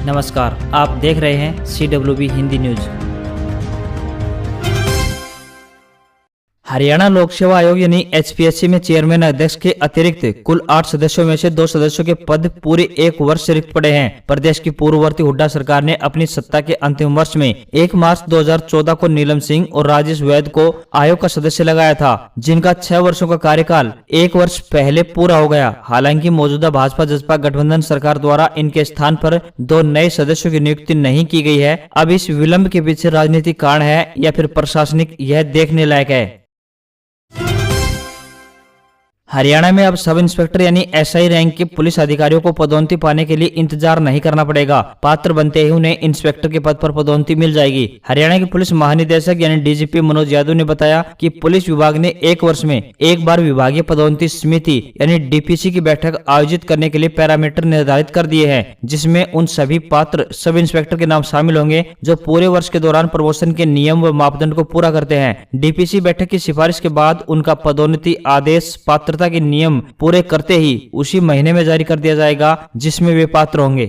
नमस्कार, आप देख रहे हैं CWB हिंदी न्यूज। हरियाणा लोक सेवा आयोग यानी HPSC में चेयरमैन अध्यक्ष के अतिरिक्त कुल 8 सदस्यों में से 2 सदस्यों के पद पूरे 1 वर्ष से रिक्त पड़े हैं। प्रदेश की पूर्ववर्ती हुड्डा सरकार ने अपनी सत्ता के अंतिम वर्ष में 1 मार्च 2014 को नीलम सिंह और राजेश वैद को आयोग का सदस्य लगाया था, जिनका 6 वर्षों का कार्यकाल 1 वर्ष पहले पूरा हो गया। हालांकि मौजूदा भाजपा जसपा गठबंधन सरकार द्वारा इनके स्थान पर 2 नए सदस्यों की नियुक्ति नहीं की गई है। अब इस विलंब के पीछे राजनीतिक कारण है या फिर प्रशासनिक, यह देखने लायक है। हरियाणा में अब सब इंस्पेक्टर यानी SI रैंक के पुलिस अधिकारियों को पदोन्नति पाने के लिए इंतजार नहीं करना पड़ेगा। पात्र बनते ही उन्हें इंस्पेक्टर के पद पर पदोन्नति मिल जाएगी। हरियाणा के पुलिस महानिदेशक यानी DGP मनोज यादव ने बताया कि पुलिस विभाग ने 1 वर्ष में एक बार विभागीय पदोन्नति समिति यानी DPC की बैठक आयोजित करने के लिए पैरामीटर निर्धारित कर दिए हैं, जिसमें उन सभी पात्र सब इंस्पेक्टर के नाम शामिल होंगे जो पूरे वर्ष के दौरान प्रमोशन के नियम व मापदंड को पूरा करते हैं। DPC बैठक की सिफारिश के बाद उनका पदोन्नति आदेश पात्रता के नियम पूरे करते ही उसी महीने में जारी कर दिया जाएगा, जिसमें वे पात्र होंगे।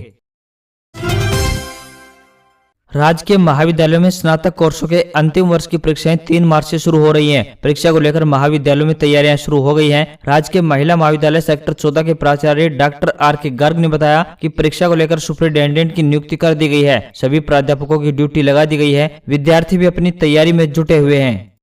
राज्य के महाविद्यालयों में स्नातक कोर्सों के अंतिम वर्ष की परीक्षाएं 3 मार्च से शुरू हो रही हैं। परीक्षा को लेकर महाविद्यालयों में तैयारियां शुरू हो गई हैं। राज्य के महिला महाविद्यालय सेक्टर 14 के प्राचार्य डॉक्टर RK गर्ग ने बताया कि परीक्षा को लेकर सुपरिटेंडेंट की नियुक्ति कर दी गई है। सभी प्राध्यापकों की ड्यूटी लगा दी गई है। विद्यार्थी भी अपनी तैयारी में जुटे हुए हैं।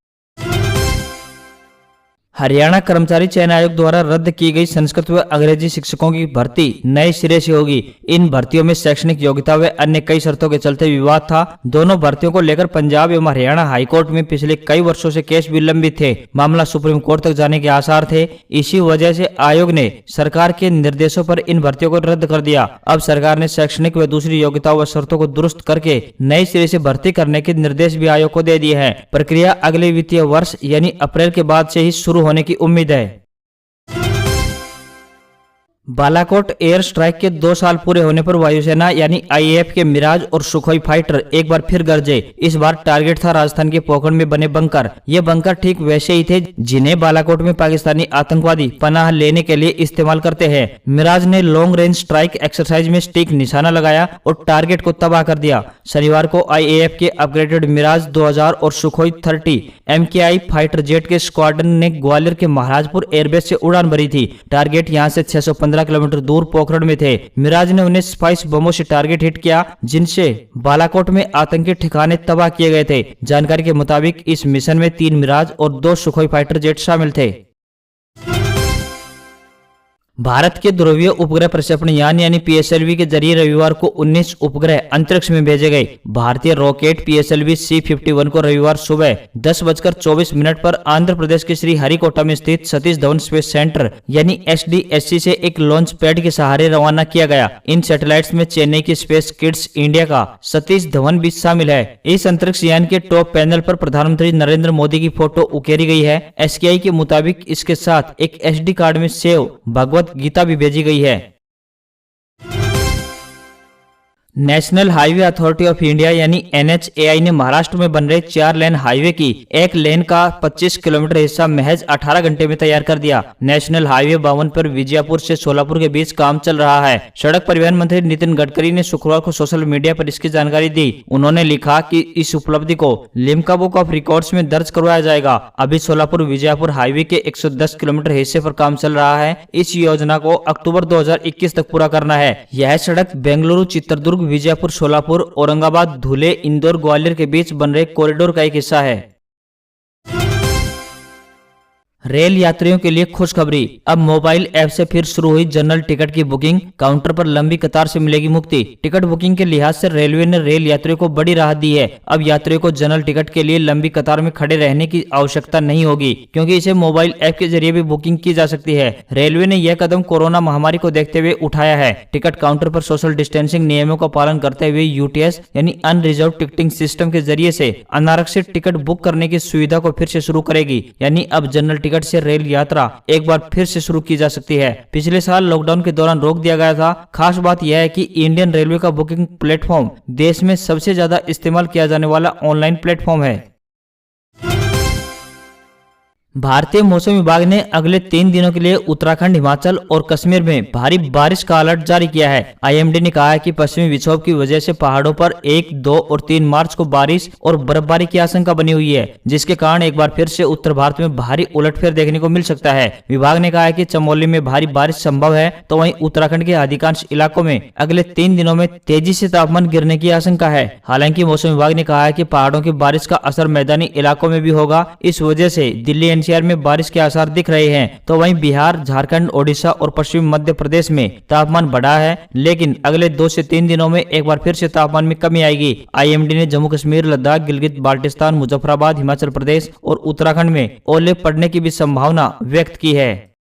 हरियाणा कर्मचारी चयन आयोग द्वारा रद्द की गई संस्कृत व अंग्रेजी शिक्षकों की भर्ती नए सिरे से होगी। इन भर्तियों में शैक्षणिक योग्यता व अन्य कई शर्तों के चलते विवाद था। दोनों भर्तियों को लेकर पंजाब एवं हरियाणा हाईकोर्ट में पिछले कई वर्षों से केस विलंबित थे। मामला सुप्रीम कोर्ट तक जाने के आसार थे। इसी वजह से आयोग ने सरकार के निर्देशों पर इन भर्तियों को रद्द कर दिया। अब सरकार ने शैक्षणिक व दूसरी योग्यता व शर्तों को दुरुस्त करके नए सिरे से भर्ती करने के निर्देश भी आयोग को दे दिए हैं। प्रक्रिया अगले वित्तीय वर्ष यानी अप्रैल के बाद से ही शुरू होने की उम्मीद है। बालाकोट एयर स्ट्राइक के 2 साल पूरे होने पर वायुसेना यानी IAF के मिराज और सुखोई फाइटर एक बार फिर गरजे। इस बार टारगेट था राजस्थान के पोखरण में बने बंकर। ये बंकर ठीक वैसे ही थे जिन्हें बालाकोट में पाकिस्तानी आतंकवादी पनाह लेने के लिए इस्तेमाल करते हैं। मिराज ने लॉन्ग रेंज स्ट्राइक एक्सरसाइज में सटीक निशाना लगाया और टारगेट को तबाह कर दिया। शनिवार को IAF के अपग्रेडेड मिराज 2000 और सुखोई 30 MKI फाइटर जेट के स्क्वाड्रन ने ग्वालियर के महाराजपुर एयरबेस से उड़ान भरी थी। टारगेट यहां से 615 किलोमीटर दूर पोखरण में थे। मिराज ने उन्हें स्पाइस बमों से टारगेट हिट किया, जिनसे बालाकोट में आतंकी ठिकाने तबाह किए गए थे। जानकारी के मुताबिक इस मिशन में 3 मिराज और 2 सुखोई फाइटर जेट शामिल थे। भारत के ध्रुवीय उपग्रह प्रक्षेपण यान यानी PSLV के जरिए रविवार को 19 उपग्रह अंतरिक्ष में भेजे गए। भारतीय रॉकेट PSLV C-51 को रविवार सुबह 10:24 पर आंध्र प्रदेश के श्री हरिकोटा में स्थित सतीश धवन स्पेस सेंटर यानी SDSC से एक लॉन्च पैड के सहारे रवाना किया गया। इन सैटेलाइट्स में चेन्नई की स्पेस किड्स इंडिया का सतीश धवन भी शामिल है। इस अंतरिक्ष यान के टॉप पैनल पर प्रधानमंत्री नरेंद्र मोदी की फोटो उकेरी गई है। SKI के मुताबिक इसके साथ एक SD कार्ड में सेव भगवत गीता भी भेजी गई है। National highway authority of India यानी NHAI ने महाराष्ट्र में बन रहे 4 लेन हाईवे की एक लेन का 25 किलोमीटर हिस्सा महज 18 घंटे में तैयार कर दिया। नेशनल हाईवे 52 पर विजयपुर से सोलापुर के बीच काम चल रहा है। सड़क परिवहन मंत्री नितिन गडकरी ने शुक्रवार को सोशल मीडिया पर इसकी जानकारी दी। उन्होंने लिखा कि इस उपलब्धि को लिम्का बुक ऑफ रिकॉर्ड्स में दर्ज करवाया जाएगा। अभी सोलापुर विजयपुर हाईवे के 110 किलोमीटर हिस्से पर काम चल रहा है। इस योजना को अक्टूबर 2021 तक पूरा करना है। यह सड़क बेंगलुरु, चित्रदुर्ग, विजयपुर, सोलापुर, औरंगाबाद, धुले, इंदौर, ग्वालियर के बीच बन रहे कॉरिडोर का एक हिस्सा है। रेल यात्रियों के लिए खुशखबरी। अब मोबाइल ऐप से फिर शुरू हुई जनरल टिकट की बुकिंग। काउंटर पर लंबी कतार से मिलेगी मुक्ति। टिकट बुकिंग के लिहाज से रेलवे ने रेल यात्रियों को बड़ी राहत दी है। अब यात्रियों को जनरल टिकट के लिए लंबी कतार में खड़े रहने की आवश्यकता नहीं होगी, क्योंकि इसे मोबाइल ऐप के जरिए भी बुकिंग की जा सकती है। रेलवे ने यह कदम कोरोना महामारी को देखते हुए उठाया है। टिकट काउंटर पर सोशल डिस्टेंसिंग नियमों का पालन करते हुए UTS यानी अनरिजर्व टिकटिंग सिस्टम के जरिए से अनारक्षित टिकट बुक करने की सुविधा को फिर से शुरू करेगी। यानी अब जनरल टिकट से रेल यात्रा एक बार फिर से शुरू की जा सकती है। पिछले साल लॉकडाउन के दौरान रोक दिया गया था। खास बात यह है कि इंडियन रेलवे का बुकिंग प्लेटफॉर्म देश में सबसे ज्यादा इस्तेमाल किया जाने वाला ऑनलाइन प्लेटफॉर्म है। भारतीय मौसम विभाग ने अगले 3 दिनों के लिए उत्तराखंड, हिमाचल और कश्मीर में भारी बारिश का अलर्ट जारी किया है। आईएमडी ने कहा है कि पश्चिमी विक्षोभ की वजह से पहाड़ों पर 1, 2 और 3 मार्च को बारिश और बर्फबारी की आशंका बनी हुई है, जिसके कारण एक बार फिर से उत्तर भारत में भारी उलटफेर देखने को मिल सकता है। विभाग ने कहा है कि चमोली में भारी बारिश संभव है, तो वहीं उत्तराखंड के अधिकांश इलाकों में अगले 3 दिनों में तेजी से तापमान गिरने की आशंका है। हालांकि मौसम विभाग ने कहा है कि पहाड़ों की बारिश का असर मैदानी इलाकों में भी होगा। इस वजह से दिल्ली एनसीआर में बारिश के आसार दिख रहे हैं, तो वहीं बिहार, झारखंड, ओडिशा और पश्चिमी मध्य प्रदेश में तापमान बढ़ा है, लेकिन अगले 2 से 3 दिनों में एक बार फिर से तापमान में कमी आएगी। आईएमडी ने जम्मू कश्मीर, लद्दाख, गिलगित बाल्टिस्तान, मुजफ्फराबाद, हिमाचल प्रदेश और उत्तराखंड में ओले पड़ने की भी संभावना व्यक्त की है।